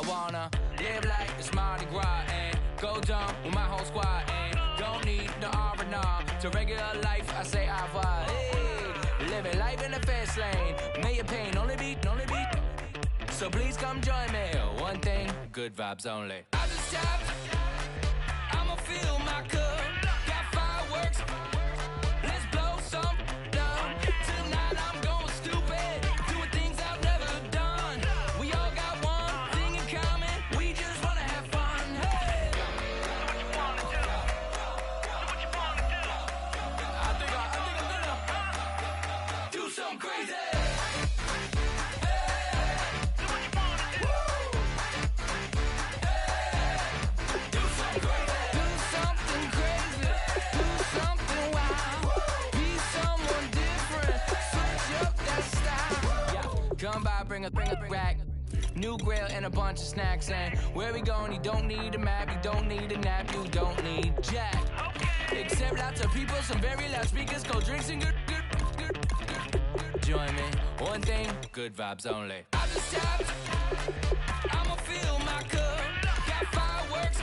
wanna live like it's Mardi Gras and go dumb with my whole squad and don't need no R&R to regular life. I say au revoir. Hey, living life in the fast lane. May your pain only beat. So please come join me. One thing, good vibes only. I just tapped. I'ma fill my cup. Got fireworks. Let's blow some down. Tonight I'm going stupid. Doing things I've never done. We all got one thing in common. We just wanna have fun. Hey. Do what you wanna do. Do what you wanna do. I think I'm gonna do something crazy. Come by, bring a rack, new grill and a bunch of snacks. And where we going, you don't need a map, you don't need a nap, you don't need jack. Except lots of people, some very loud speakers, cold drinks and good. Join me, one thing, good vibes only. I just tapped, I'ma fill my cup. Got fireworks,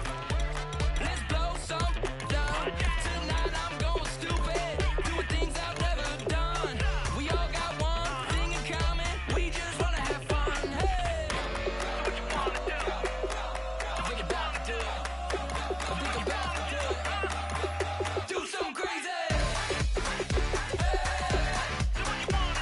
let's blow some down. Tonight I'm going stupid, doing things I've never done. We all got one thing in common, we just wanna have fun. Hey, do what you wanna do. Think about to do it. Think about to do it. Do something crazy. Down. Do something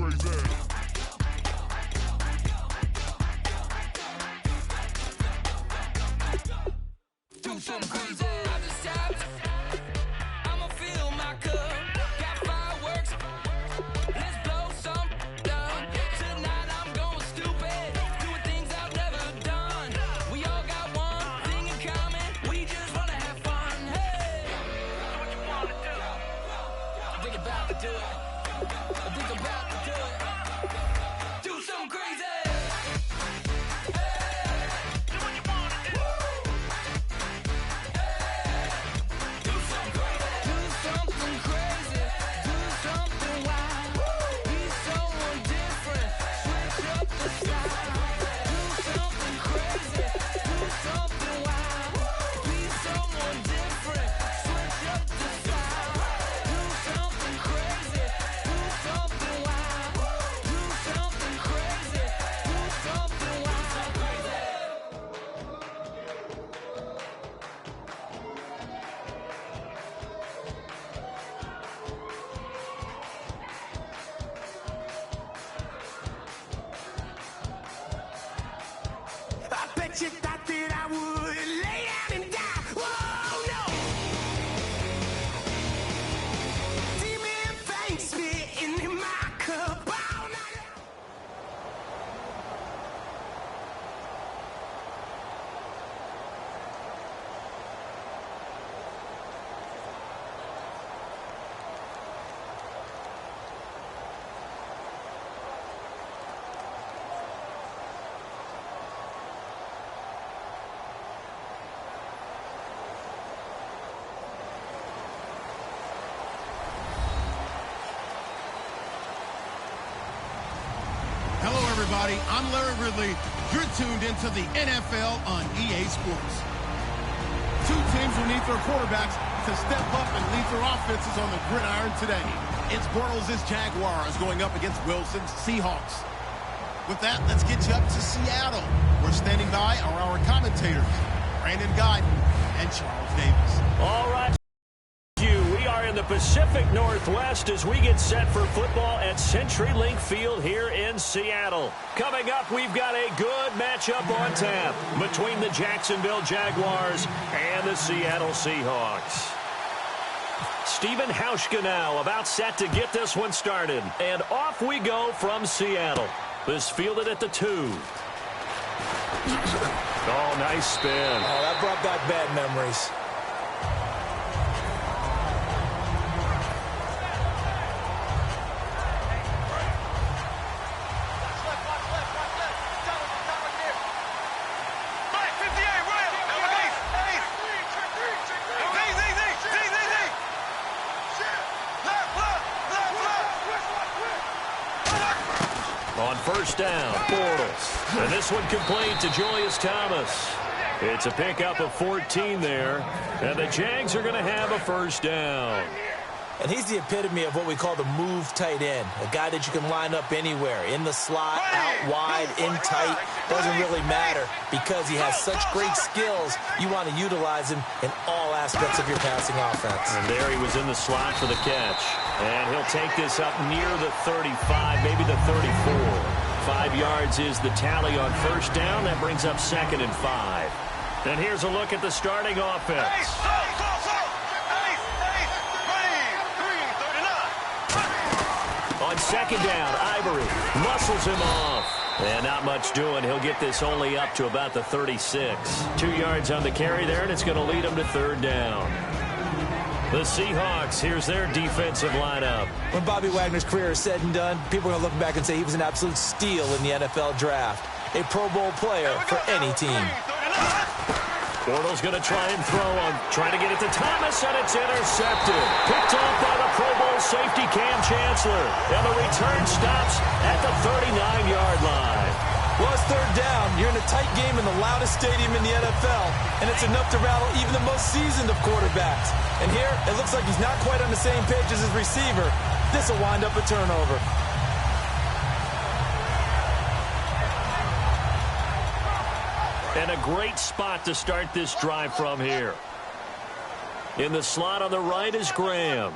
crazy. Do something crazy. I just tapped. I'ma fill my cup. Got fireworks. Let's blow some down. Tonight I'm going stupid. Doing things I've never done. We all got one thing in common. We just wanna have fun. Hey, do what you wanna do. Think about to do it. Think about to do it. Do something crazy. You thought that I would lay down and die. Whoa, no. Demon fangs spitting in my cup all night. Everybody, I'm Larry Ridley. You're tuned into the NFL on EA Sports. Two teams will need their quarterbacks to step up and lead their offenses on the gridiron today. It's Bortles' Jaguars going up against Wilson's Seahawks. With that, let's get you up to Seattle. We're standing by are our commentators, Brandon Guyton and Charles Davis. All right. We are in the Pacific Northwest as we get set for football at CenturyLink Field here in Seattle. Coming up, we've got a good matchup on tap between the Jacksonville Jaguars and the Seattle Seahawks. Stephen Hauschka now about set to get this one started. And off we go from Seattle. This fielded at the 2. Oh, nice spin. Oh, that brought back bad memories. On first down, Bortles. And this one complete to Julius Thomas. It's a pickup of 14 there. And the Jags are going to have a first down. And he's the epitome of what we call the move tight end. A guy that you can line up anywhere. In the slot, out wide, in tight. Doesn't really matter because he has such great skills. You want to utilize him in all aspects of your passing offense. And there he was in the slot for the catch. And he'll take this up near the 35, maybe the 34. 5 yards is the tally on first down. That brings up 2nd and 5. And here's a look at the starting offense. On second down, Ivory muscles him off. And not much doing. He'll get this only up to about the 36. 2 yards on the carry there, and it's going to lead him to third down. The Seahawks, here's their defensive lineup. When Bobby Wagner's career is said and done, people are going to look back and say he was an absolute steal in the NFL draft. A Pro Bowl player for any team. Bortles going to try and throw on, trying to get it to Thomas, and it's intercepted. Picked off by the Pro Bowl safety Cam Chancellor. And the return stops at the 39-yard line. Well, it's third down. You're in a tight game in the loudest stadium in the NFL, and it's enough to rattle even the most seasoned of quarterbacks. And here, it looks like he's not quite on the same page as his receiver. This will wind up a turnover. And a great spot to start this drive from here. In the slot on the right is Graham.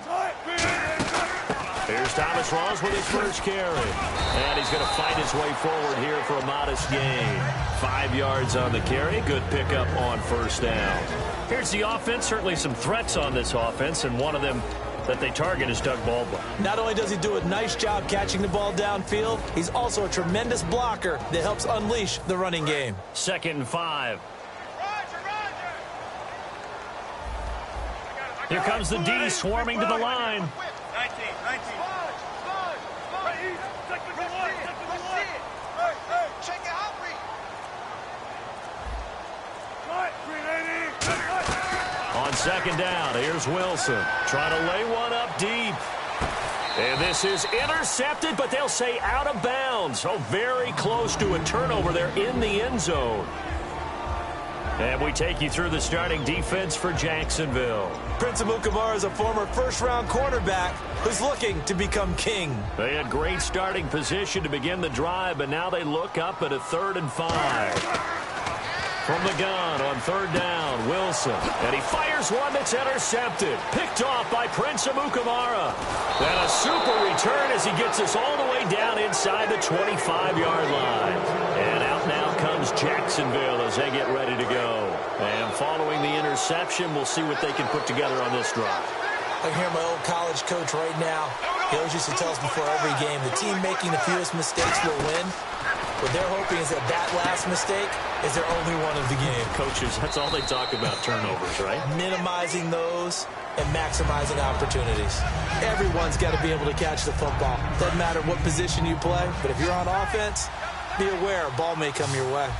Here's Thomas Rawls with his first carry. And he's going to fight his way forward here for a modest gain. 5 yards on the carry. Good pickup on first down. Here's the offense. Certainly some threats on this offense, and one of them that they target is Doug Baldwin. Not only does he do a nice job catching the ball downfield, he's also a tremendous blocker that helps unleash the running game. 2nd and 5. Here comes the D swarming to the line. 19. On second down, here's Wilson trying to lay one up deep. And this is intercepted, but they'll say out of bounds. Oh, very close to a turnover there in the end zone. And we take you through the starting defense for Jacksonville. Prince Amukamara is a former first-round cornerback who's looking to become king. They had great starting position to begin the drive, but now they look up at a 3rd and 5. From the gun on third down, Wilson. And he fires one that's intercepted. Picked off by Prince Amukamara. And a super return as he gets us all the way down inside the 25-yard line. And out now comes Jacksonville as they get ready to go. And following the interception, we'll see what they can put together on this drive. I can hear my old college coach right now. He always used to tell us before every game, the team making the fewest mistakes will win. What they're hoping is that last mistake is their only one of the game. Coaches, that's all they talk about, turnovers, right? Minimizing those and maximizing opportunities. Everyone's got to be able to catch the football. Doesn't matter what position you play, but if you're on offense, be aware a ball may come your way.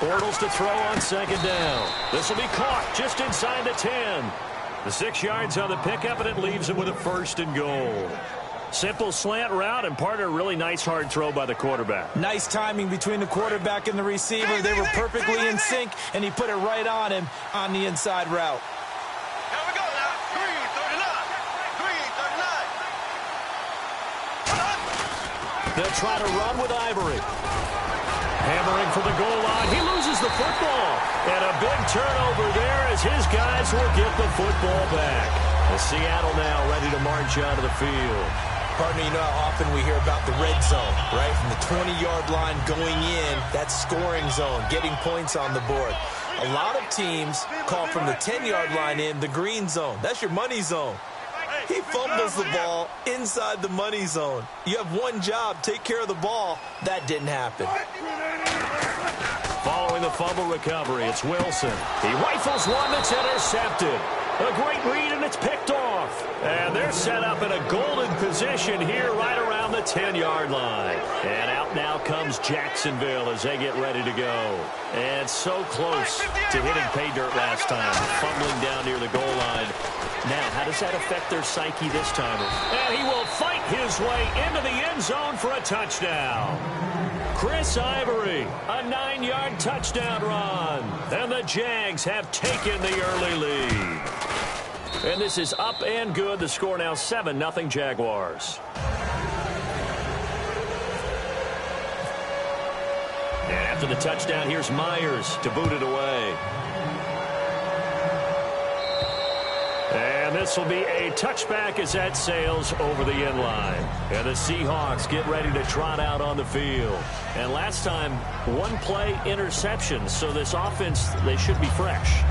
Bortles to throw on second down. This will be caught just inside the 10. The 6 yards on the pickup, and it leaves him with a 1st and goal. Simple slant route, and part of a really nice hard throw by the quarterback. Nice timing between the quarterback and the receiver. They were perfectly in sync, and he put it right on him on the inside route. Here we go now. 339. They'll try to run with Ivory. Hammering for the goal line. He loses the football. And a big turnover there as his guys will get the football back. And Seattle now ready to march out of the field. Partner, you know how often we hear about the red zone, right? From the 20-yard line going in, that scoring zone, getting points on the board. A lot of teams call from the 10-yard line in the green zone. That's your money zone. He fumbles the ball inside the money zone. You have one job, take care of the ball. That didn't happen. Following the fumble recovery, it's Wilson. He rifles one that's intercepted. A great read, and it's picked off. And they're set up in a golden position here right around the 10-yard line. And out now comes Jacksonville as they get ready to go. And so close to hitting pay dirt last time, fumbling down near the goal line. Now, how does that affect their psyche this time? And he will fight his way into the end zone for a touchdown. Chris Ivory, a 9-yard touchdown run. And the Jags have taken the early lead. And this is up and good. The score now 7-0 Jaguars. And after the touchdown, here's Myers to boot it away. And this will be a touchback as that sails over the end line. And the Seahawks get ready to trot out on the field. And last time, one play interception. So this offense, they should be fresh.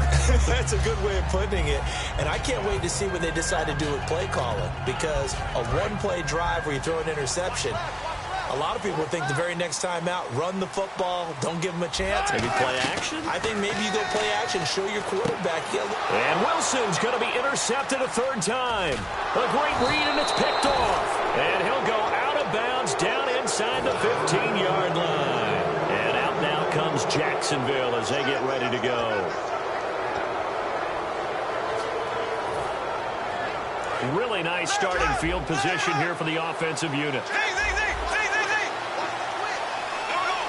That's a good way of putting it. And I can't wait to see what they decide to do with play calling. Because a one-play drive where you throw an interception, a lot of people think the very next time out, run the football, don't give them a chance. Maybe play action? I think maybe you go play action, show your quarterback. And Wilson's going to be intercepted a third time. A great read, and it's picked off. And he'll go out of bounds down inside the 15-yard line. And out now comes Jacksonville as they get ready to go. Really nice starting field position here for the offensive unit.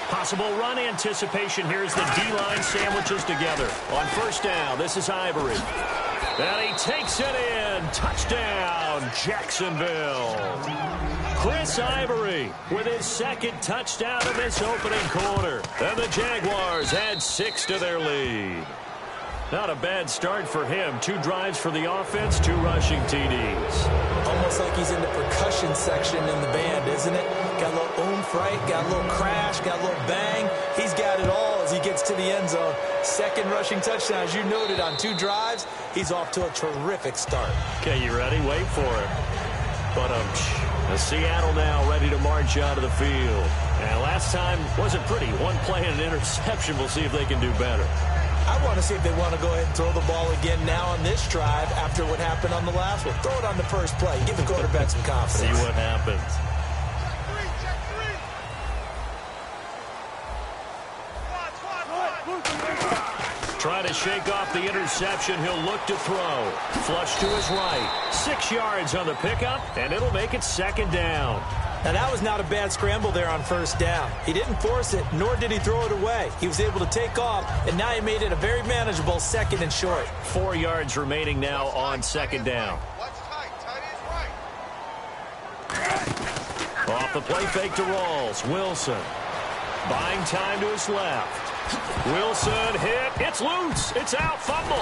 Possible run anticipation here as the D-line sandwiches together. On first down, this is Ivory. And he takes it in. Touchdown, Jacksonville. Chris Ivory with his second touchdown of this opening quarter. And the Jaguars add 6 to their lead. Not a bad start for him. 2 drives for the offense, 2 rushing TDs. Almost like he's in the percussion section in the band, isn't it? Got a little oomph, right? Got a little crash, got a little bang. He's got it all as he gets to the end zone. Second rushing touchdown, as you noted, on 2 drives. He's off to a terrific start. Okay, you ready? Wait for it. But Seattle now ready to march out of the field. And last time wasn't pretty. 1 play and an interception. We'll see if they can do better. I want to see if they want to go ahead and throw the ball again now on this drive after what happened on the last one. Throw it on the first play. Give the quarterback some confidence. See what happens. Trying to shake off the interception. He'll look to throw. Flush to his right. 6 yards on the pickup, and it'll make it second down. Now, that was not a bad scramble there on first down. He didn't force it, nor did he throw it away. He was able to take off, and now he made it a very manageable second and short. 4 yards remaining now on second down. Off the play fake to Rawls. Wilson buying time to his left. Wilson hit. It's loose. It's out. Fumble.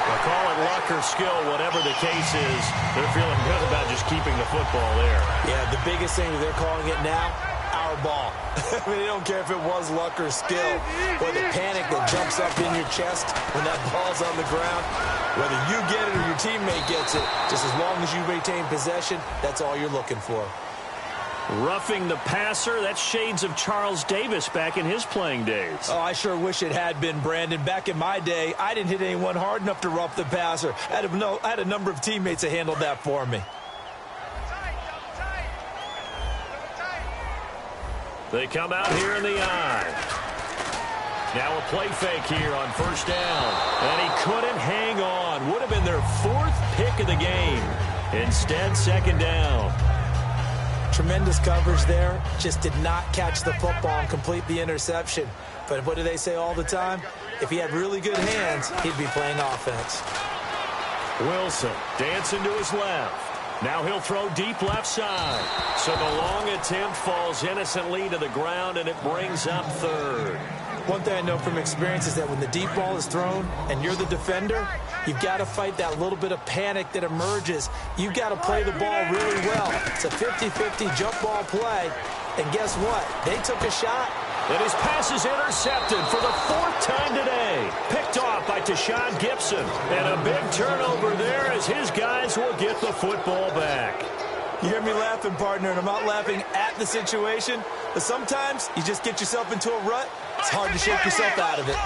They'll call it luck or skill, whatever the case is. They're feeling good about just keeping the football there. Yeah, the biggest thing that they're calling it now, our ball. I mean, they don't care if it was luck or skill, or the panic that jumps up in your chest when that ball's on the ground. Whether you get it or your teammate gets it, just as long as you retain possession, that's all you're looking for. Roughing the passer, that's shades of Charles Davis back in his playing days. Oh, I sure wish it had been, Brandon. Back in my day, I didn't hit anyone hard enough to rough the passer. I had a number of teammates that handled that for me. They come out here in the eye. Now a play fake here on first down. And he couldn't hang on. Would have been their 4th pick of the game. Instead, second down. Tremendous coverage there. Just did not catch the football and complete the interception. But what do they say all the time? If he had really good hands, he'd be playing offense. Wilson dancing to his left. Now he'll throw deep left side. So the long attempt falls innocently to the ground, and it brings up third. One thing I know from experience is that when the deep ball is thrown and you're the defender, you've got to fight that little bit of panic that emerges. You've got to play the ball really well. It's a 50-50 jump ball play. And guess what? They took a shot. And his pass is intercepted for the 4th time today. Picked off by Tashawn Gibson. And a big turnover there as his guys will get the football back. You hear me laughing, partner, and I'm not laughing at the situation, but sometimes you just get yourself into a rut. It's hard to shake yourself out of it.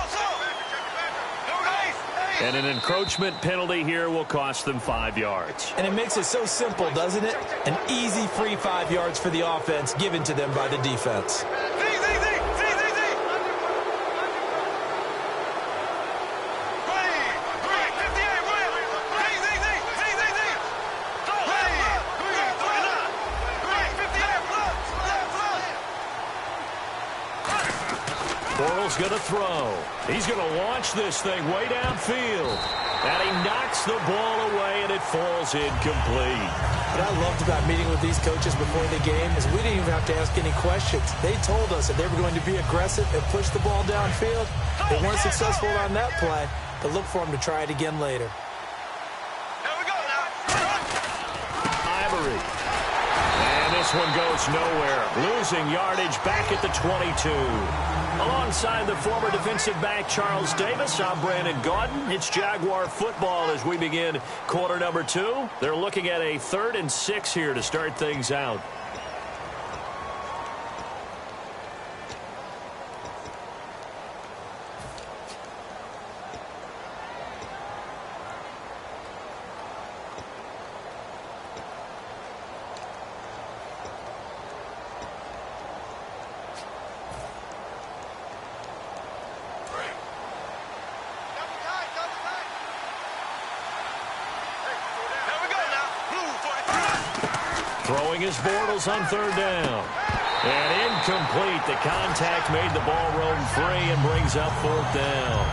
And an encroachment penalty here will cost them 5 yards. And it makes it so simple, doesn't it? An easy free 5 yards for the offense given to them by the defense. Bortles going to throw. He's going to launch this thing way downfield. And he knocks the ball away, and it falls incomplete. What I loved about meeting with these coaches before the game is we didn't even have to ask any questions. They told us that they were going to be aggressive and push the ball downfield. They weren't successful on that play, but look for them to try it again later. Here we go now. Ivory. And this one goes nowhere. Losing yardage back at the 22. Alongside the former defensive back Charles Davis, I'm Brandon Gaudin. It's Jaguar football as we begin quarter number 2. They're looking at a 3rd and 6 here to start things out. Throwing his Bortles on 3rd down. And incomplete. The contact made the ball roam free and brings up 4th down.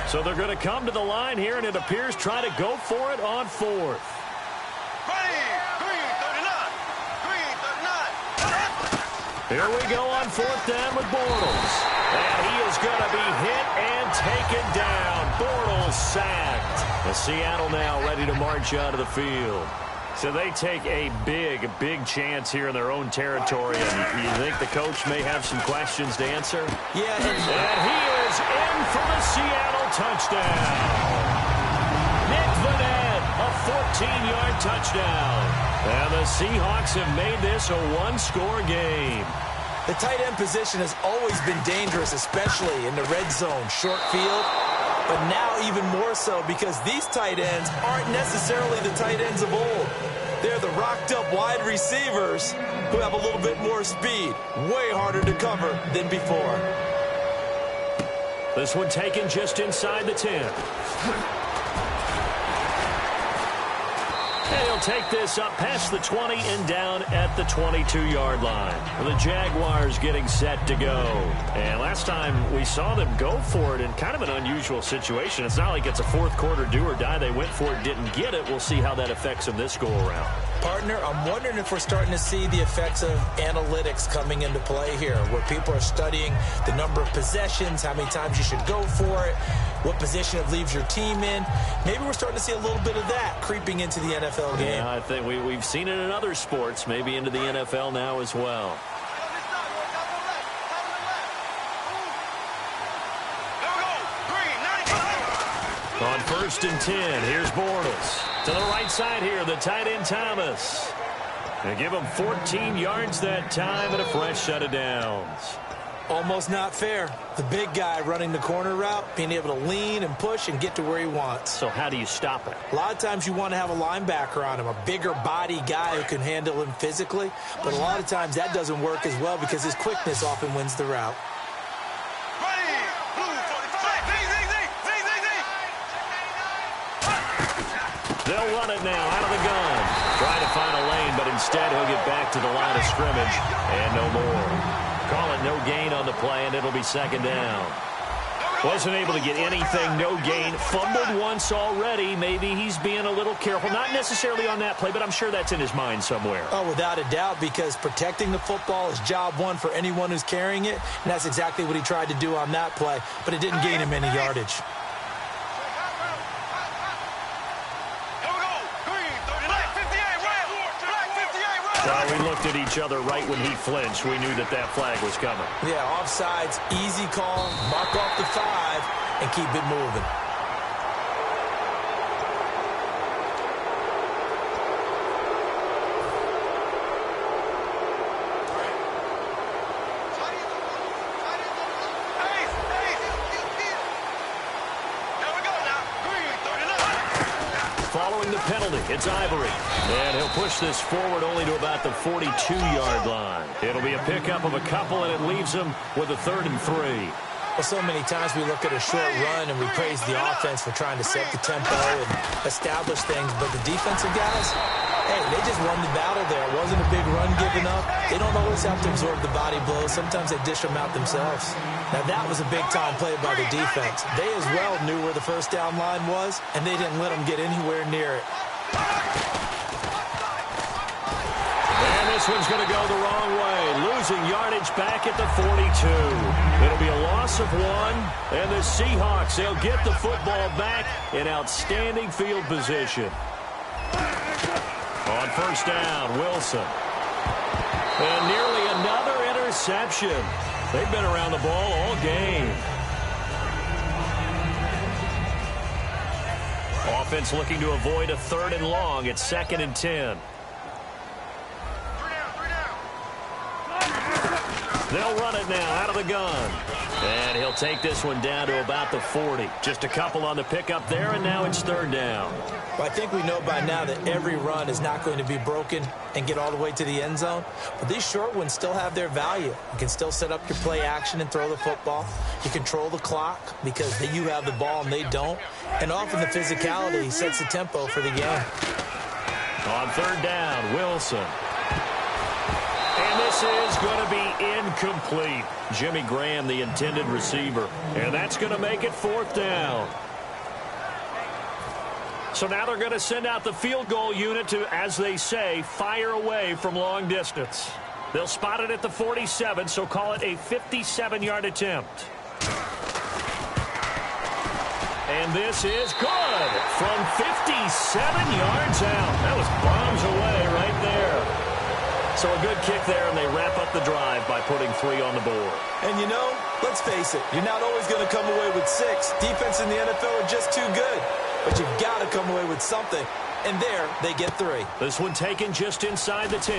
So they're going to come to the line here, and it appears try to go for it on 4th. Here we go on 4th down with Bortles. And he is going to be hit and taken down. Bortles sacked. And Seattle now ready to march out of the field. So they take a big chance here in their own territory. And you think the coach may have some questions to answer? Yeah. And he is in for the Seattle touchdown. Nick Vanette, a 14-yard touchdown. And the Seahawks have made this a one-score game. The tight end position has always been dangerous, especially in the red zone, short field. But now even more so because these tight ends aren't necessarily the tight ends of old. They're the rocked-up wide receivers who have a little bit more speed. Way harder to cover than before. This one taken just inside the 10. And he'll take this up past the 20 and down at the 22-yard line. The Jaguars getting set to go. And last time we saw them go for it in kind of an unusual situation. It's not like it's a fourth quarter do or die. They went for it, didn't get it. We'll see how that affects them this go-around. Partner, I'm wondering if we're starting to see the effects of analytics coming into play here, where people are studying the number of possessions, how many times you should go for it, what position it leaves your team in. Maybe we're starting to see a little bit of that creeping into the NFL game. Yeah, I think we've seen it in other sports, maybe into the NFL now as well. On 1st and 10, here's Bortles. To the right side here, the tight end Thomas. They give him 14 yards that time and a fresh set of downs. Almost not fair. The big guy running the corner route, being able to lean and push and get to where he wants. So how do you stop it? A lot of times you want to have a linebacker on him, a bigger body guy who can handle him physically. But a lot of times that doesn't work as well because his quickness often wins the route. They'll run it now out of the gun. Trying to find a lane, but instead he'll get back to the line of scrimmage and no more. Call it no gain on the play, and it'll be 2nd down. Wasn't able to get anything, no gain. Fumbled once already. Maybe he's being a little careful. Not necessarily on that play, but I'm sure that's in his mind somewhere. Oh, without a doubt, because protecting the football is job one for anyone who's carrying it, and that's exactly what he tried to do on that play, but it didn't gain him any yardage. Well, we looked at each other right when he flinched. We knew that that flag was coming. Yeah, offsides, easy call, mark off the 5, and keep it moving. Following the penalty, it's Ivory. And he'll push this forward only to about the 42-yard line. It'll be a pickup of a couple, and it leaves him with a 3rd and 3. Well, so many times we look at a short run and we praise the offense for trying to set the tempo and establish things, but the defensive guys, hey, they just won the battle there. It wasn't a big run given up. They don't always have to absorb the body blows. Sometimes they dish them out themselves. Now, that was a big-time play by the defense. They as well knew where the first down line was, and they didn't let them get anywhere near it. And this one's going to go the wrong way, losing yardage back at the 42. It'll be a loss of 1, and the Seahawks, they'll get the football back in outstanding field position. On first down, Wilson. And nearly another interception. They've been around the ball all game. Offense looking to avoid a 3rd and long. It's 2nd and 10. They'll run it now out of the gun. And he'll take this one down to about the 40. Just a couple on the pickup there, and now it's 3rd down. Well, I think we know by now that every run is not going to be broken and get all the way to the end zone. But these short ones still have their value. You can still set up your play action and throw the football. You control the clock because you have the ball and they don't. And often the physicality sets the tempo for the game. On 3rd down, Wilson. And this is going to be incomplete. Jimmy Graham, the intended receiver. And that's going to make it 4th down. So now they're going to send out the field goal unit to, as they say, fire away from long distance. They'll spot it at the 47, so call it a 57-yard attempt. And this is good from 57 yards out. That was bombs away right there. So a good kick there, and they wrap up the drive by putting 3 on the board. And you know, let's face it, you're not always going to come away with 6. Defense in the NFL are just too good. But you've got to come away with something. And there, they get 3. This one taken just inside the 10.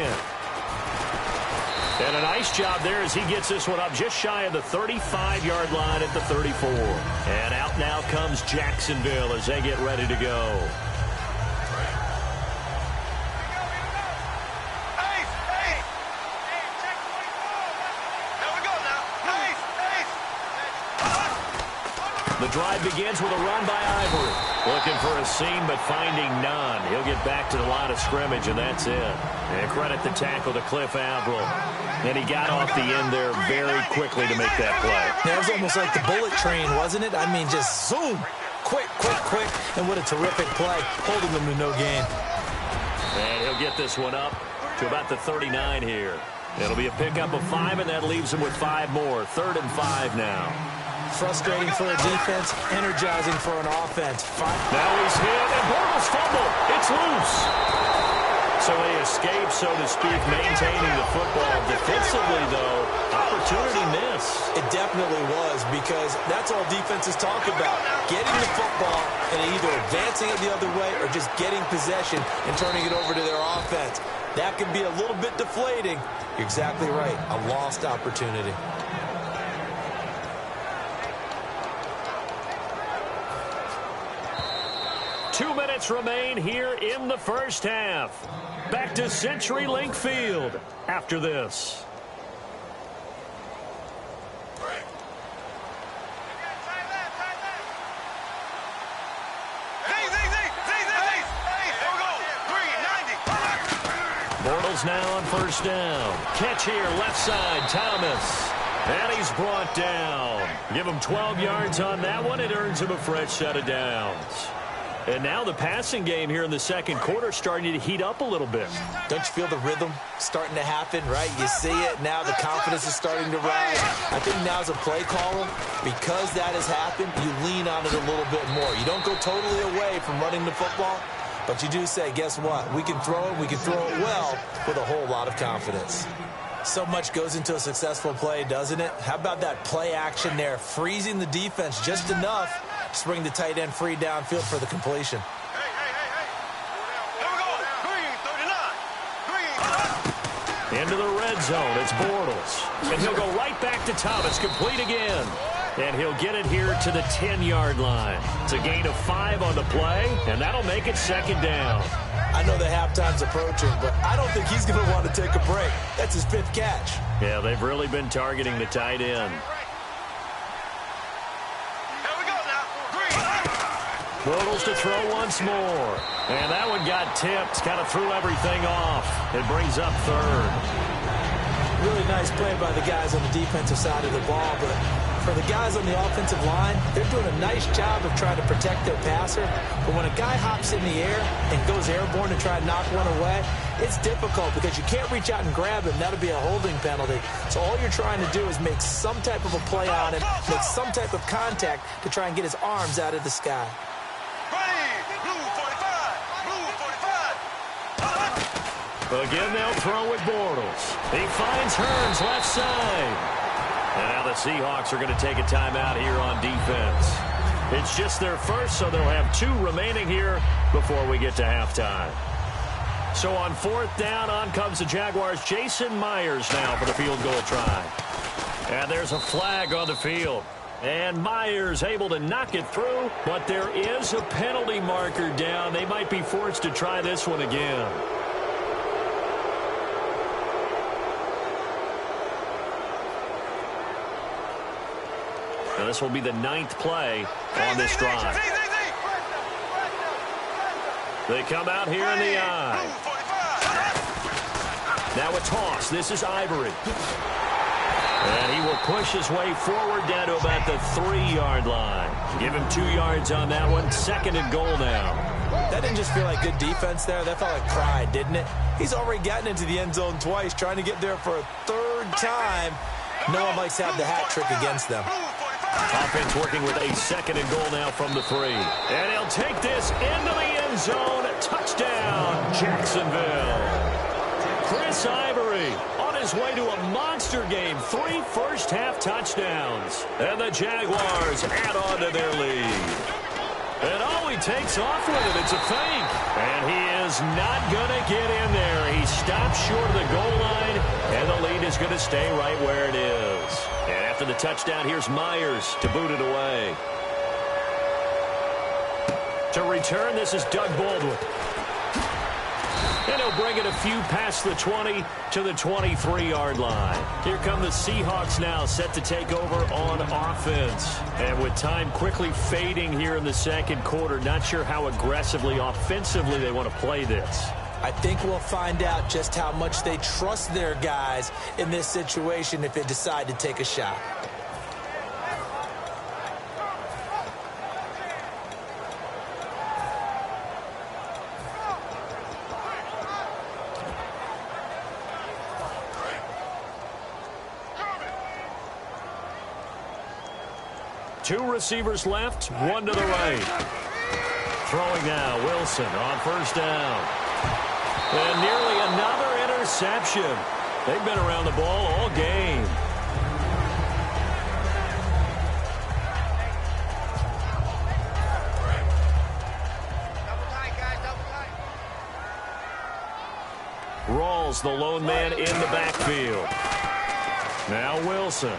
And a nice job there as he gets this one up just shy of the 35-yard line at the 34. And out now comes Jacksonville as they get ready to go. The drive begins with a run by Ivory. Looking for a seam, but finding none. He'll get back to the line of scrimmage, and that's it. And credit the tackle to Cliff Avril. And he got off the end there very quickly to make that play. That was almost like the bullet train, wasn't it? I mean, just zoom. Quick, quick, quick. And what a terrific play, holding them to no gain. And he'll get this one up to about the 39 here. It'll be a pickup of 5, and that leaves him with 5 more. 3rd and 5 now. Frustrating for a defense, energizing for an offense. Now he's hit, and Bortles fumble. It's loose. So they escape, so to speak, maintaining the football. Defensively, though, opportunity miss. It definitely was, because that's all defenses talk about. Getting the football and either advancing it the other way or just getting possession and turning it over to their offense. That can be a little bit deflating. You're exactly right. A lost opportunity. Two minutes remain here in the first half. Back to CenturyLink Field after this. Bortles now on first down. Catch here, left side, Thomas. And he's brought down. Give him 12 yards on that one. It earns him a fresh set of downs. And now the passing game here in the second quarter starting to heat up a little bit. Don't you feel the rhythm starting to happen, right? You see it. Now the confidence is starting to rise. I think now as a play caller, because that has happened, you lean on it a little bit more. You don't go totally away from running the football, But you do say, guess what? We can throw it. We can throw it well with a whole lot of confidence. So much goes into a successful play, doesn't it? How about that play action there, freezing the defense just enough to bring the tight end free downfield for the completion. Into the red zone, it's Bortles. And he'll go right back to Thomas, complete again. And he'll get it here to the 10-yard line. It's a gain of 5 on the play, and that'll make it second down. I know the halftime's approaching, but I don't think he's going to want to take a break. That's his 5th catch. Yeah, they've really been targeting the tight end. Bortles to throw once more. And that one got tipped. Kind of threw everything off. It brings up 3rd. Really nice play by the guys on the defensive side of the ball, but for the guys on the offensive line, they're doing a nice job of trying to protect their passer. But when a guy hops in the air and goes airborne to try and knock one away, it's difficult because you can't reach out and grab him. That'll be a holding penalty. So all you're trying to do is make some type of a play on him, make some type of contact to try and get his arms out of the sky. Again, they'll throw with Bortles. He finds Hearns left side. And now the Seahawks are going to take a timeout here on defense. It's just their first, so they'll have 2 remaining here before we get to halftime. So on 4th down, on comes the Jaguars. Jason Myers now for the field goal try. And there's a flag on the field. And Myers able to knock it through, but there is a penalty marker down. They might be forced to try this one again. Now this will be the 9th play on this drive. They come out here in the eye. Now a toss. This is Ivory. And he will push his way forward down to about the 3-yard line. Give him 2 yards on that one. 2nd and goal now. That didn't just feel like good defense there. That felt like pride, didn't it? He's already gotten into the end zone twice, trying to get there for a 3rd time. No one likes to have the hat trick against them. Offense working with a 2nd and goal now from the 3. And he'll take this into the end zone. Touchdown, Jacksonville. Chris Ivory on his way to a monster game. 3 first-half touchdowns. And the Jaguars add on to their lead. And all he takes off with it, it's a fake. And he is not going to get in there. He stops short of the goal line, and the lead is going to stay right where it is. And after the touchdown, here's Myers to boot it away. To return, this is Doug Baldwin. And he'll bring it a few past the 20 to the 23-yard line. Here come the Seahawks now, set to take over on offense. And with time quickly fading here in the 2nd quarter, not sure how aggressively, offensively they want to play this. I think we'll find out just how much they trust their guys in this situation if they decide to take a shot. Two receivers left, one to the right. Throwing now, Wilson on 1st down. And nearly another interception. They've been around the ball all game. Rawls, the lone man in the backfield. Now Wilson.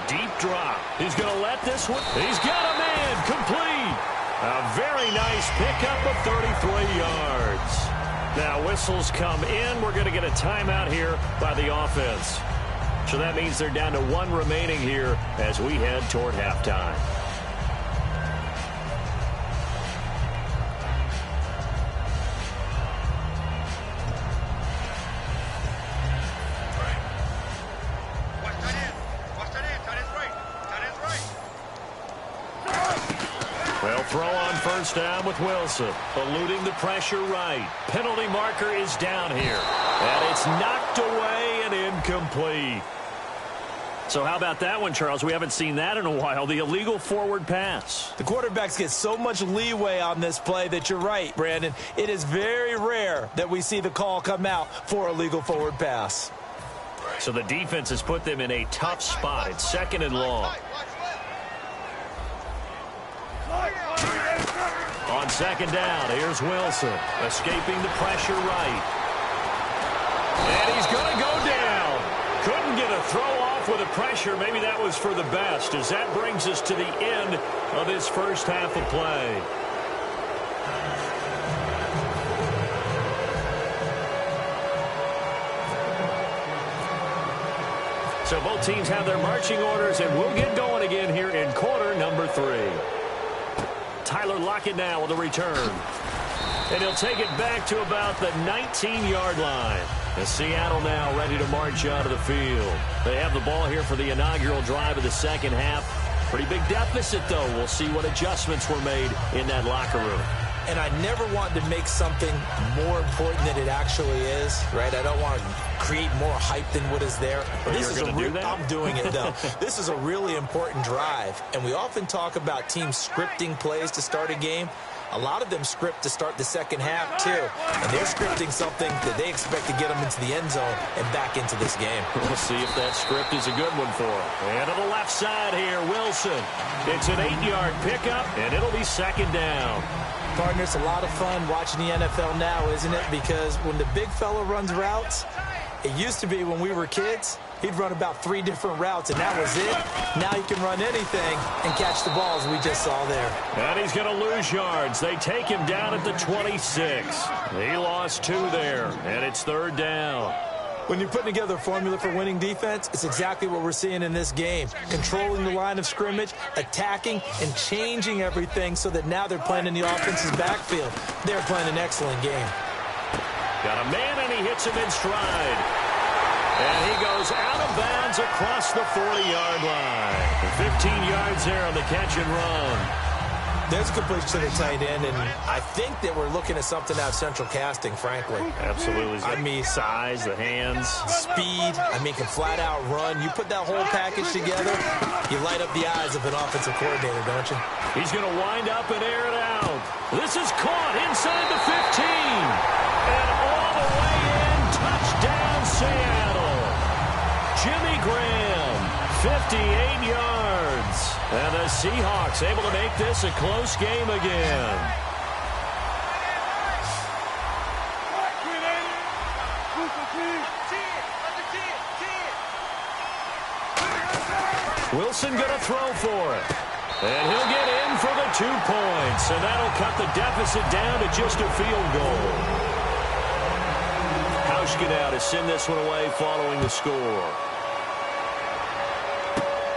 Deep drop. He's going to let this one. He's got a man. Complete. A very nice pickup of 33 yards. Now whistles come in. We're going to get a timeout here by the offense. So that means they're down to 1 remaining here as we head toward halftime. Throw on 1st down with Wilson. Eluding the pressure right. Penalty marker is down here. And it's knocked away and incomplete. So how about that one, Charles? We haven't seen that in a while. The illegal forward pass. The quarterbacks get so much leeway on this play that you're right, Brandon. It is very rare that we see the call come out for a illegal forward pass. So the defense has put them in a tough spot. It's 2nd and long. On 2nd down, here's Wilson, escaping the pressure right. And he's going to go down. Couldn't get a throw off with the pressure. Maybe that was for the best, as that brings us to the end of his first half of play. So both teams have their marching orders, and we'll get going again here in quarter number 3. Tyler Lockett now with a return. And he'll take it back to about the 19-yard line. And Seattle now ready to march out of the field. They have the ball here for the inaugural drive of the second half. Pretty big deficit, though. We'll see what adjustments were made in that locker room. And I never want to make something more important than it actually is, right? I don't want to create more hype than what is there. But this is I'm doing it, though. This is a really important drive. And we often talk about teams scripting plays to start a game. A lot of them script to start the second half, too. And they're scripting something that they expect to get them into the end zone and back into this game. We'll see if that script is a good one for them. And to the left side here, Wilson. It's an 8-yard pickup, and it'll be 2nd down. Partner, it's a lot of fun watching the NFL now, isn't it? Because when the big fella runs routes, it used to be when we were kids, he'd run about 3 different routes, and that was it. Now he can run anything and catch the balls we just saw there. And he's going to lose yards. They take him down at the 26. He lost 2 there, and it's 3rd down. When you're putting together a formula for winning defense, it's exactly what we're seeing in this game. Controlling the line of scrimmage, attacking, and changing everything so that now they're playing in the offense's backfield. They're playing an excellent game. Got a man, and he hits him in stride. And he goes out of bounds across the 40-yard line. 15 yards there on the catch and run. There's a completion to the tight end, and I think that we're looking at something out of central casting, frankly. Absolutely. I mean, size, the hands. Speed, can flat out run. You put that whole package together, you light up the eyes of an offensive coordinator, don't you? He's going to wind up and air it out. This is caught inside the 15. And all the way in, touchdown Seattle. Jimmy Graham, 58 yards. And the Seahawks able to make this a close game again. Wilson going to throw for it. And he'll get in for the 2 points. And that'll cut the deficit down to just a field goal. Hauschka now to send this one away following the score.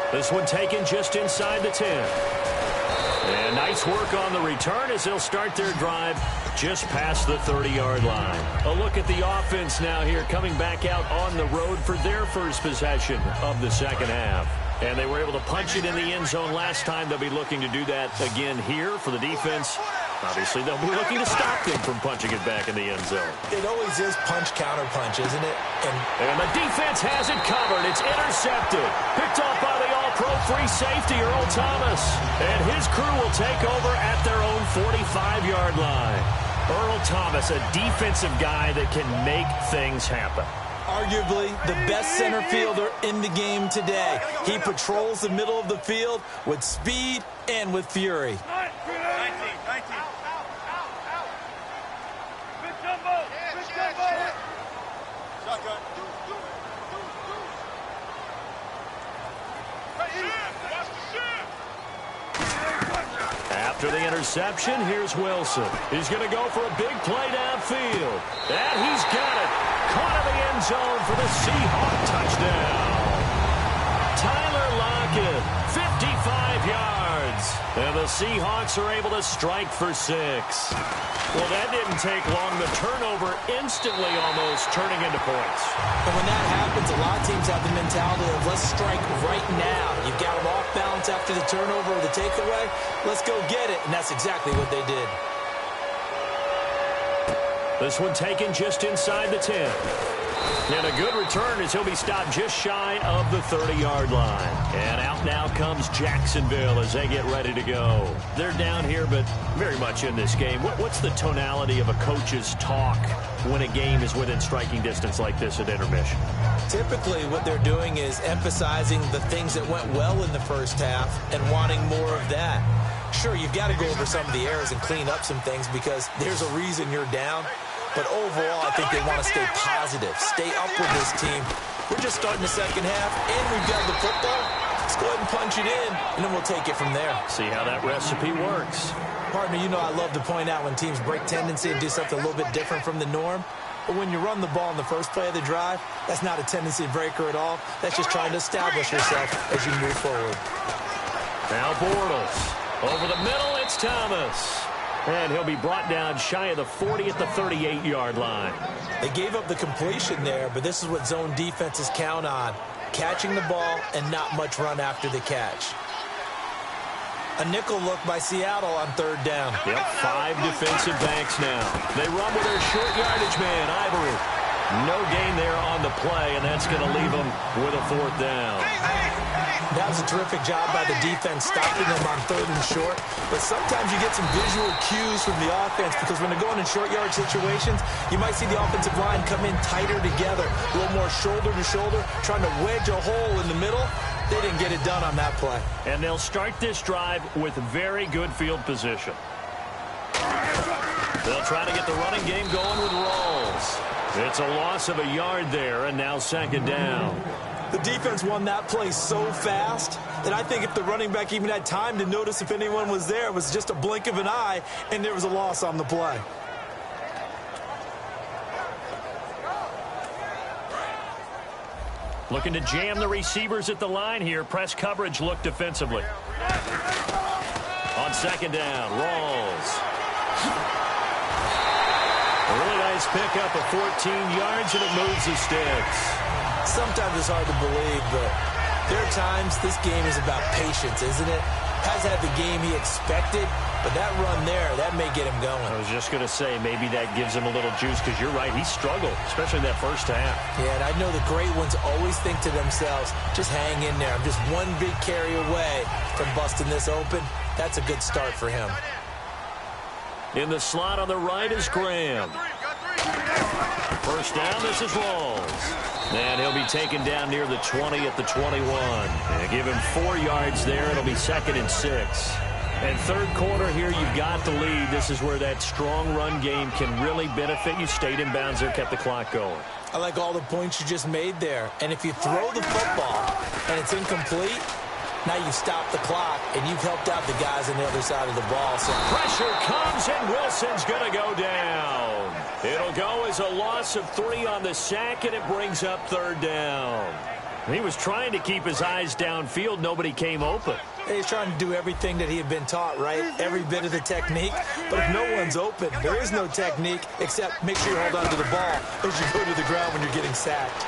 This one taken just inside the 10. And nice work on the return as they'll start their drive just past the 30-yard line. A look at the offense now here coming back out on the road for their first possession of the second half. And they were able to punch it in the end zone last time. They'll be looking to do that again here for the defense. Obviously, they'll be looking to stop them from punching it back in the end zone. It always is punch, counter punch, isn't it? And the defense has it covered. It's intercepted. Picked off by the all-pro free safety, Earl Thomas. And his crew will take over at their own 45-yard line. Earl Thomas, a defensive guy that can make things happen. Arguably the best center fielder in the game today. He patrols the middle of the field with speed and with fury. After the interception, here's Wilson. He's going to go for a big play downfield. And he's got it. Caught in the end zone for the Seahawk touchdown. Tyler Lockett, 55 yards. And the Seahawks are able to strike for 6. Well, that didn't take long. The turnover instantly almost turning into points. And when that happens, a lot of teams have the mentality of let's strike right now. You've got them off balance after the turnover or the takeaway. Let's go get it. And that's exactly what they did. This one taken just inside the 10. And a good return as he'll be stopped just shy of the 30-yard line. And out now comes Jacksonville as they get ready to go. They're down here, but very much in this game. What's the tonality of a coach's talk when a game is within striking distance like this at intermission? Typically, what they're doing is emphasizing the things that went well in the first half and wanting more of that. Sure, you've got to go over some of the errors and clean up some things because there's a reason you're down. But overall, I think they want to stay positive, stay up with this team. We're just starting the second half, and we've got the football. Let's go ahead and punch it in, and then we'll take it from there. See how that recipe works. Partner, you know I love to point out when teams break tendency and do something a little bit different from the norm. But when you run the ball in the first play of the drive, that's not a tendency breaker at all. That's just trying to establish yourself as you move forward. Now Bortles. Over the middle, it's Thomas. And he'll be brought down shy of the 40 at the 38-yard line. They gave up the completion there, but this is what zone defenses count on. Catching the ball and not much run after the catch. A nickel look by Seattle on third down. Yep, 5 defensive backs now. They run with their short yardage man, Ivory. No gain there on the play, and that's going to leave them with a 4th down. That was a terrific job by the defense stopping them on 3rd and short. But sometimes you get some visual cues from the offense because when they're going in short yard situations, you might see the offensive line come in tighter together, a little more shoulder to shoulder, trying to wedge a hole in the middle. They didn't get it done on that play. And they'll start this drive with very good field position. They'll try to get the running game going with Rawls. It's a loss of a yard there, and now 2nd down. The defense won that play so fast that I think if the running back even had time to notice if anyone was there, it was just a blink of an eye, and there was a loss on the play. Looking to jam the receivers at the line here. Press coverage look defensively. On 2nd down, Rawls. A really nice pickup of 14 yards, and it moves the sticks. Sometimes it's hard to believe, but there are times this game is about patience, isn't it? Has had the game he expected, but that run there, that may get him going. I was just going to say, maybe that gives him a little juice, because you're right, he struggled, especially that first half. Yeah, and I know the great ones always think to themselves, just hang in there. I'm just one big carry away from busting this open. That's a good start for him. In the slot on the right is Graham. First down, this is Rawls. And he'll be taken down near the 20 at the 21. And give him 4 yards there. It'll be 2nd and 6. And 3rd quarter here, you've got the lead. This is where that strong run game can really benefit you. Stayed in bounds there, kept the clock going. I like all the points you just made there. And if you throw the football and it's incomplete, now you've stopped the clock and you've helped out the guys on the other side of the ball. So pressure comes and Wilson's going to go down. It'll go as a loss of 3 on the sack, and it brings up 3rd down. He was trying to keep his eyes downfield. Nobody came open. He's trying to do everything that he had been taught, right? Every bit of the technique. But if no one's open, there is no technique except make sure you hold on to the ball as you go to the ground when you're getting sacked.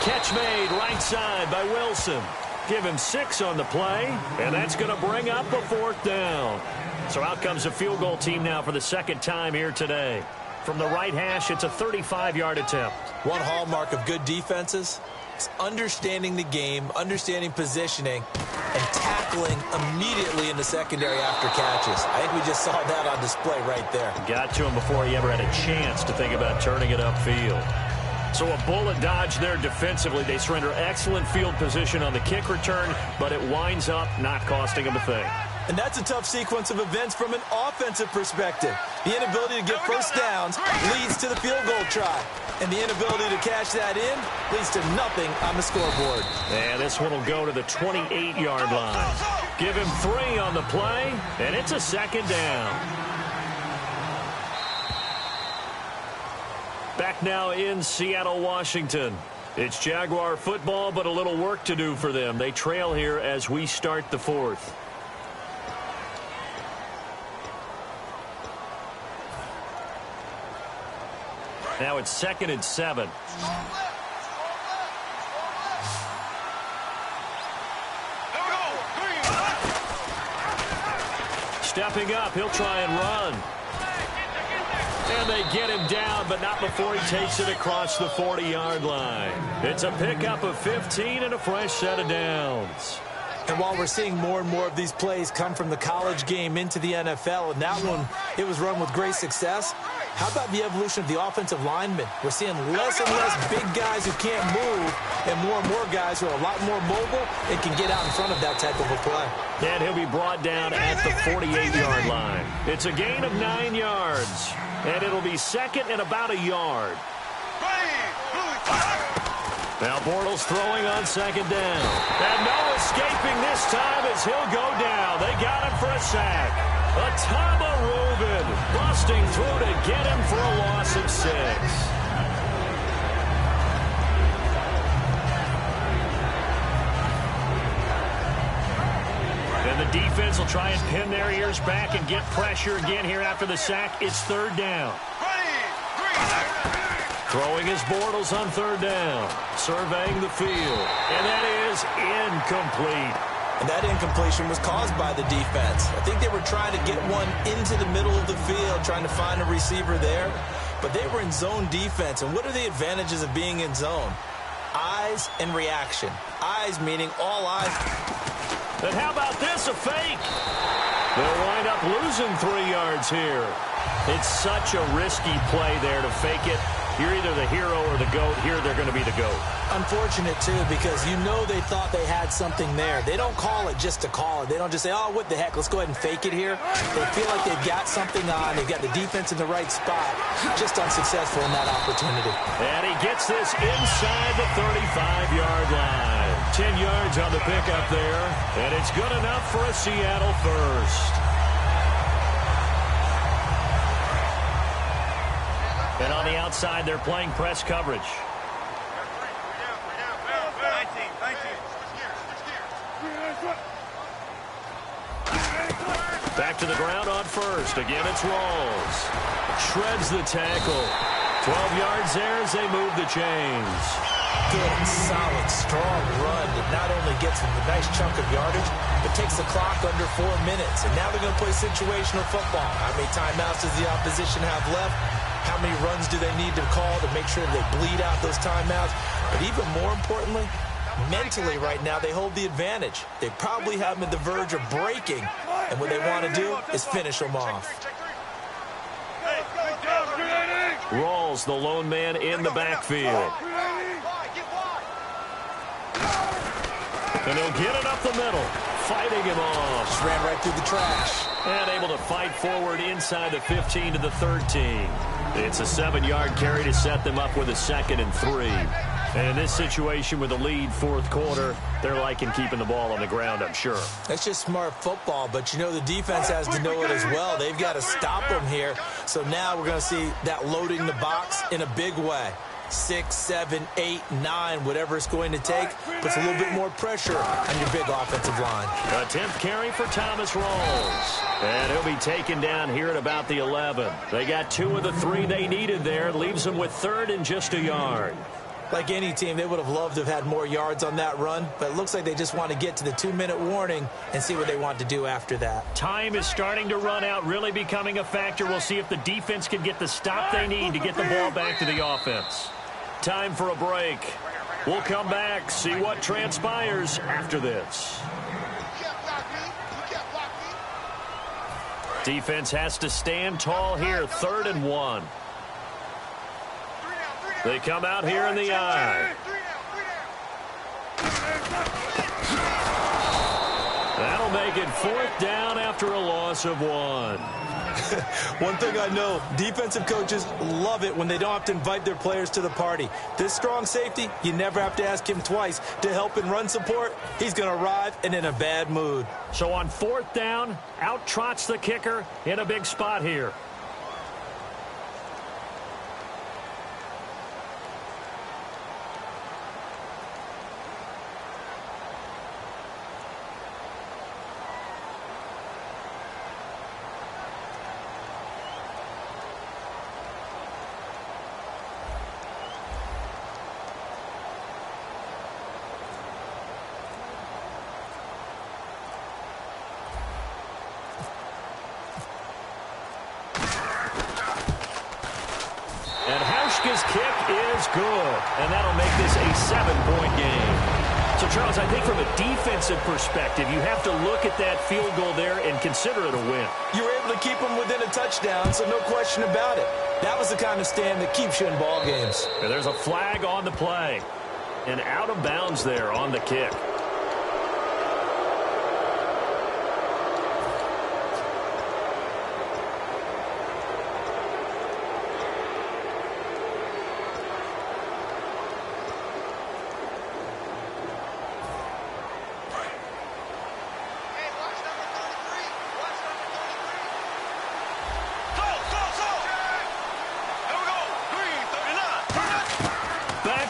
Catch made right side by Wilson. Give him 6 on the play, and that's going to bring up a 4th down. So out comes a field goal team now for the 2nd time here today. From the right hash, it's a 35-yard attempt. One hallmark of good defenses is understanding the game, understanding positioning, and tackling immediately in the secondary after catches. I think we just saw that on display right there. Got to him before he ever had a chance to think about turning it upfield. So a bullet dodge there defensively. They surrender excellent field position on the kick return, but it winds up not costing them a thing. And that's a tough sequence of events from an offensive perspective. The inability to get first downs leads to the field goal try. And the inability to cash that in leads to nothing on the scoreboard. And this one will go to the 28-yard line. Give him 3 on the play, and it's a 2nd down. Back now in Seattle, Washington. It's Jaguar football, but a little work to do for them. They trail here as we start the 4th. Now it's 2nd and 7. Stepping up, he'll try and run. And they get him down, but not before he takes it across the 40-yard line. It's a pickup of 15 and a fresh set of downs. And while we're seeing more and more of these plays come from the college game into the NFL, and that one, it was run with great success, how about the evolution of the offensive linemen? We're seeing less and less big guys who can't move and more guys who are a lot more mobile and can get out in front of that type of a play. And he'll be brought down at the 48-yard line. It's a gain of 9 yards, and it'll be second and about a yard. Now Bortles throwing on second down. And no escaping this time as he'll go down. They got him for a sack. Atama Rubin busting through to get him for a loss of 6. And the defense will try and pin their ears back and get pressure again here after the sack. It's third down. Throwing his Bortles on third down. Surveying the field. And that is incomplete. And that incompletion was caused by the defense. I think they were trying to get one into the middle of the field, trying to find a receiver there. But they were in zone defense. And what are the advantages of being in zone? Eyes and reaction. Eyes meaning all eyes. And how about this, a fake? They'll wind up losing 3 yards here. It's such a risky play there to fake it. You're either the hero or the GOAT. Here they're going to be the GOAT. Unfortunate, too, because you know they thought they had something there. They don't call it just to call it. They don't just say, oh, what the heck, let's go ahead and fake it here. They feel like they've got something on. They've got the defense in the right spot. Just unsuccessful in that opportunity. And he gets this inside the 35-yard line. 10 yards on the pickup there. And it's good enough for a Seattle first. And on the outside, they're playing press coverage. Back to the ground on first. Again, it's Rawls. Shreds the tackle. 12 yards there as they move the chains. Good, solid, strong run that not only gets them a nice chunk of yardage, but takes the clock under 4 minutes. And now they're going to play situational football. How many timeouts does the opposition have left? How many runs do they need to call to make sure they bleed out those timeouts? But even more importantly, mentally right now, they hold the advantage. They probably have them at the verge of breaking, and what they want to do is finish them off. Rawls, the lone man in the backfield. And he'll get it up the middle, fighting him off. Just ran right through the trash. And able to fight forward inside the 15 to the 13. It's a 7-yard carry to set them up with a 2nd and 3. And in this situation with the lead fourth quarter, they're liking keeping the ball on the ground, I'm sure. That's just smart football, but you know the defense has to know it as well. They've got to stop them here. So now we're going to see that loading the box in a big way. 6, 7, 8, 9, whatever it's going to take, puts a little bit more pressure on your big offensive line. A 10th carry for Thomas Rawls. And he'll be taken down here at about the 11. They got 2 of the 3 they needed there. Leaves them with 3rd and just a yard. Like any team, they would have loved to have had more yards on that run, but it looks like they just want to get to the 2-minute warning and see what they want to do after that. Time is starting to run out, really becoming a factor. We'll see if the defense can get the stop they need to get the ball back to the offense. Time for a break. We'll come back, see what transpires after this. Defense has to stand tall here, 3rd and 1. They come out here in the eye. That'll make it 4th down after a loss of 1. One thing I know, defensive coaches love it when they don't have to invite their players to the party. This strong safety, you never have to ask him twice to help in run support. He's going to arrive and in a bad mood. So on 4th down, out trots the kicker in a big spot here. good, and that'll make this a 7-point game. So, Charles, I think from a defensive perspective, you have to look at that field goal there and consider it a win. You were able to keep them within a touchdown, so no question about it. That was the kind of stand that keeps you in ball games. And there's a flag on the play. And out of bounds there on the kick.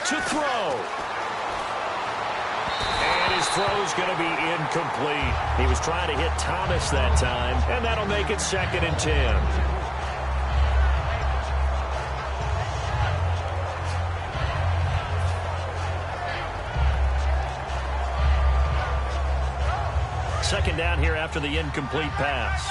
To throw. And his throw's going to be incomplete. He was trying to hit Thomas that time, and that'll make it 2nd and 10. Second down here after the incomplete pass.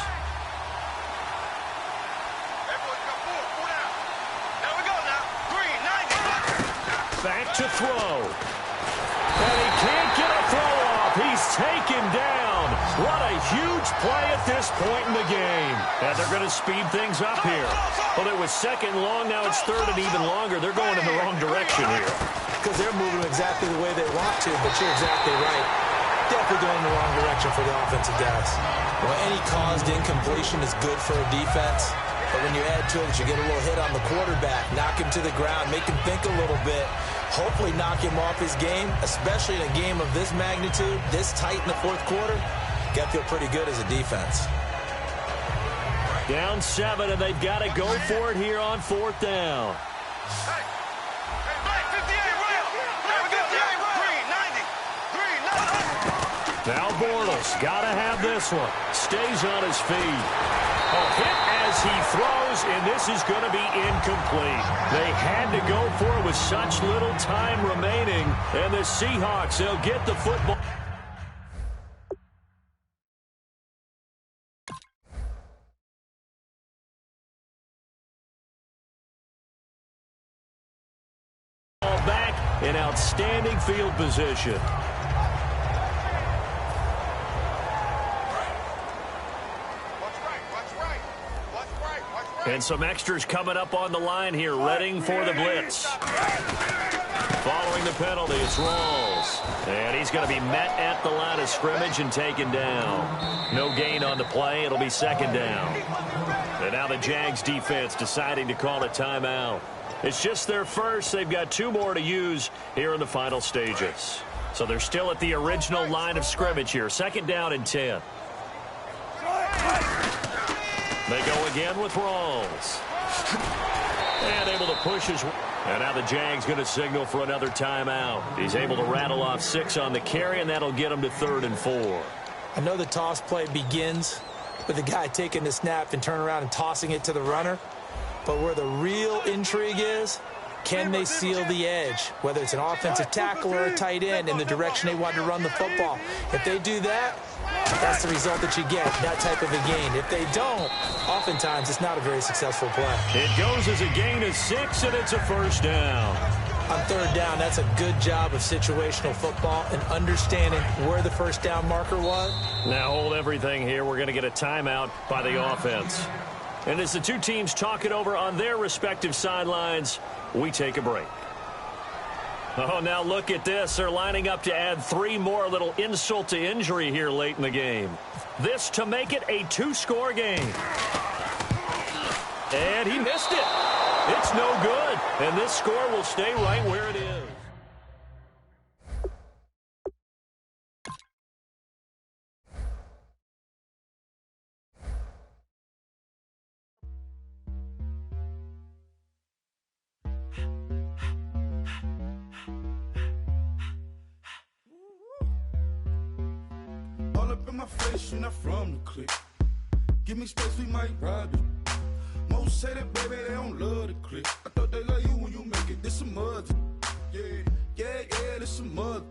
Back to throw. And he can't get a throw off. He's taken down. What a huge play at this point in the game. And they're going to speed things up here. Well, it was 2nd long. Now it's 3rd and even longer. They're going in the wrong direction here. Because they're moving exactly the way they want to, but you're exactly right. Definitely going in the wrong direction for the offensive guys. Well, any caused incompletion is good for a defense. But when you add to it, you get a little hit on the quarterback, knock him to the ground, make him think a little bit, hopefully knock him off his game, especially in a game of this magnitude, this tight in the 4th quarter. Got to feel pretty good as a defense. Down 7, and they've got to go for it here on 4th down. Now Bortles got to have this one. Stays on his feet. Hit as he throws, and this is going to be incomplete. They had to go for it with such little time remaining, and the Seahawks, they'll get the football. Back in outstanding field position. And some extras coming up on the line here, readying for the blitz. Following the penalty, it's Rawls. And he's going to be met at the line of scrimmage and taken down. No gain on the play. It'll be 2nd down. And now the Jags defense deciding to call a timeout. It's just their first. They've got 2 more to use here in the final stages. So they're still at the original line of scrimmage here. 2nd down and 10. They go again with Rawls. And able to push his... And now the Jags going to signal for another timeout. He's able to rattle off 6 on the carry, and that'll get him to 3rd and 4. I know the toss play begins with the guy taking the snap and turning around and tossing it to the runner. But where the real intrigue is, can they seal the edge? Whether it's an offensive tackle or a tight end in the direction they want to run the football. If they do that, that's the result that you get, that type of a gain. If they don't, oftentimes it's not a very successful play. It goes as a gain of 6, and it's a 1st down. On 3rd down, that's a good job of situational football and understanding where the 1st down marker was. Now hold everything here. We're going to get a timeout by the offense. And as the 2 teams talk it over on their respective sidelines, we take a break. Oh, now look at this. They're lining up to add 3 more, little insult to injury here late in the game. This to make it a 2-score game. And he missed it. It's no good. And this score will stay right where it is. All up in my face, you're not from the clique. Give me space, we might ride it. Most say that, baby, they don't love the clique. I thought they love you when you make it. This some mother. Yeah, this some mother.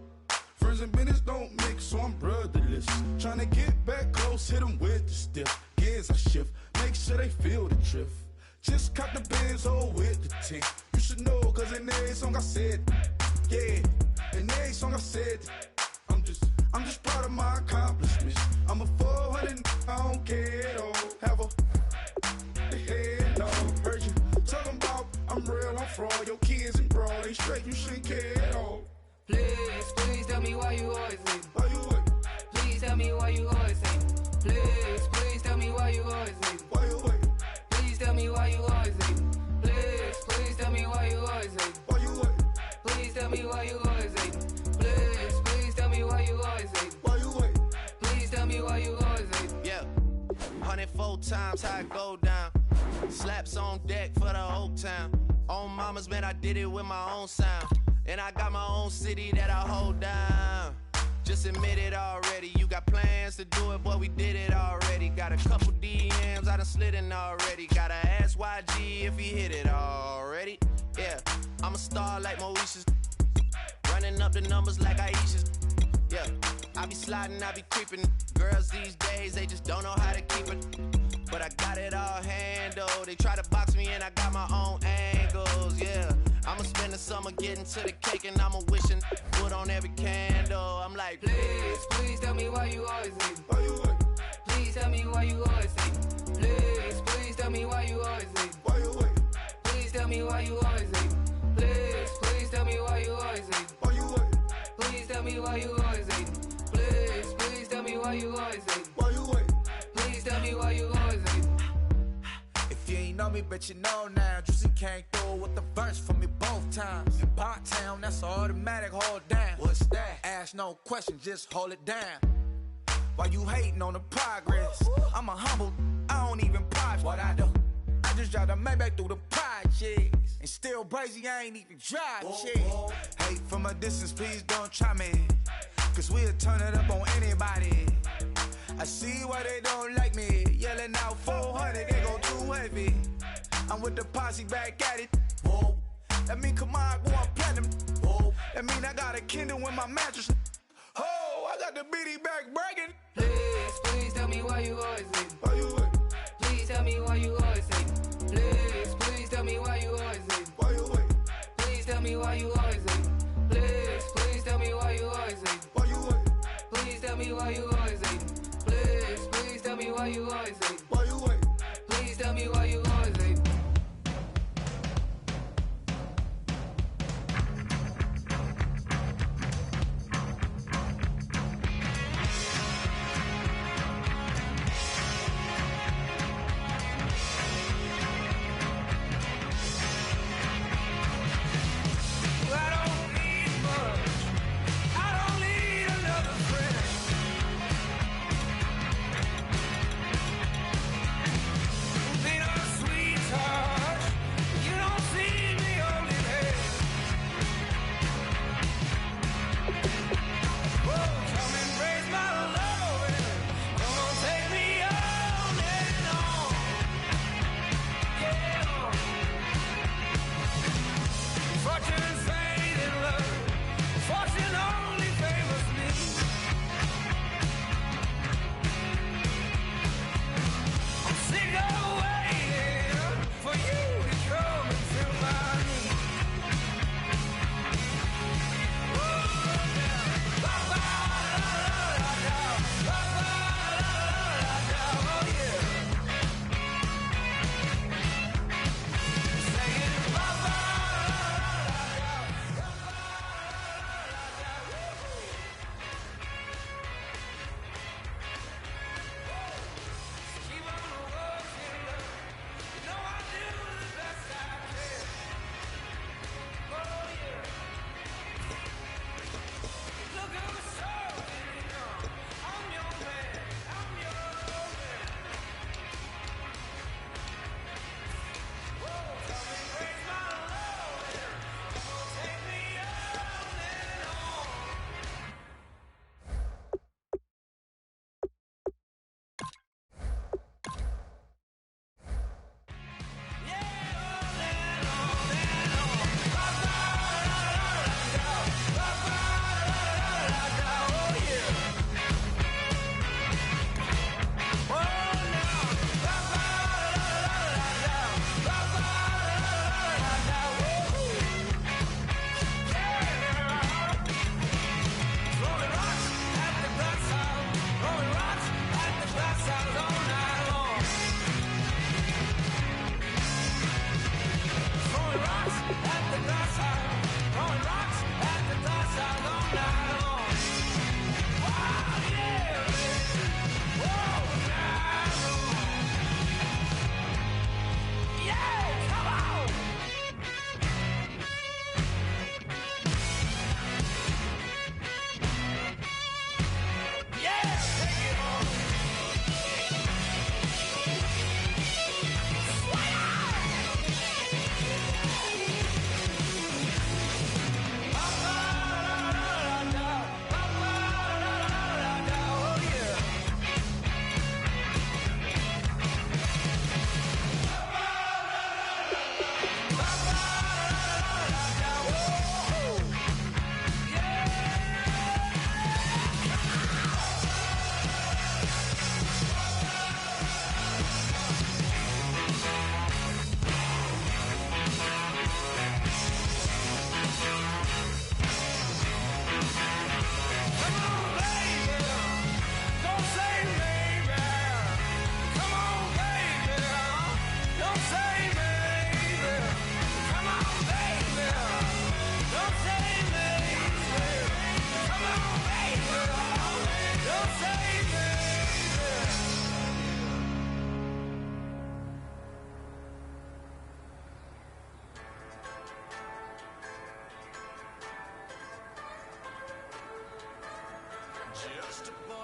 Friends and business don't mix, so I'm brotherless. Trying to get back close, hit them with the stiff. Gears I shift, make sure they feel the drift. Just caught the Benz, oh, with the 10. You should know, cause in every song I said, yeah. In every song I said, I'm just proud of my accomplishments. I'm a 400, I don't care at all. Have a head, no. Heard you talking about I'm real, I'm fraud. Your kids and broad ain't straight, you shouldn't care at all. Please tell me why you always leave. Why you wait? Please tell me why you always leave. Please tell me why you always leave. Why you wait? Please tell me why you always leave. Please tell me why you always leave. Why you wait? Please tell me why you always leave. Please tell me why you always leave. Why you wait? Please tell me why you always leave. Yeah, 104 times how it go down. Slaps on deck for the whole town. On mamas, man, I did it with my own sound. And I got my own city that I hold down. Just admit it already. You got plans to do it, boy, we did it already. Got a couple DMs, I done slid in already. Gotta ask YG if he hit it already. Yeah, I'm a star like Moesha's. Running up the numbers like Aisha's. Yeah, I be sliding, I be creeping. Girls these days, they just don't know how to keep it. But I got it all handled. They try to box me and I got my own angles, yeah. I'ma spend the summer getting to the cake and I'ma wishing wood on every candle. I'm like, Please tell me why you always leave. Why you wait? Please tell me why you always leave. Please tell me why you always leave. Why you wait? Please tell me why you always leave. Please tell me why you always leave. Why you wait? Please tell me why you always leave. Please tell me why you always leave. Why you wait? Please tell me why you always leave. If you ain't know me, bet you know now. Juicy came through with the verse for me both times. In Pot Town, that's automatic, hold down. What's that? Ask no question, just hold it down. Why you hating on the progress? I'm a humble, I don't even pause what I do. I just drive the Maybach through the projects. And still brazy, I ain't even drive shit. Hate from a distance, please don't try me. Cause we'll turn it up on anybody. I see why they don't like me. Yelling out 400, they go too heavy. I'm with the posse back at it. Whoa. That mean come on, boy, I'm platinum. Whoa. That mean I got a Kindle in my mattress. Oh, I got the BD back breaking. Please tell me why you always leave. Why you wait? Please tell me why you always leave. Please tell me why you always leave. Why you wait? Please tell me why you always leave. Please tell me why you always leave. Why you wait? Please tell me why you always leave. Please tell me why you always leave. Why you wait? Please tell me why you always leave.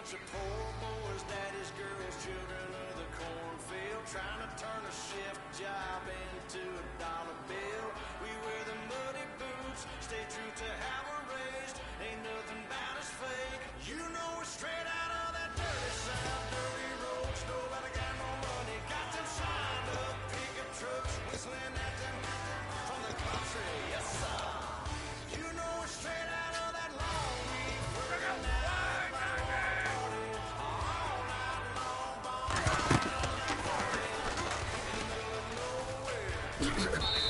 bunch of poor boys, daddies, girls, children of the cornfield, trying to turn a shift job into a dollar bill. We wear the muddy boots, stay true to how we're raised. Ain't nothing about us fake. You know we're straight out of that dirty south, dirty roads. Nobody got no money, got them signed up pickup trucks, whistling at them from the country. Yes, sir. You know we're straight out of that long week. Working now. Everybody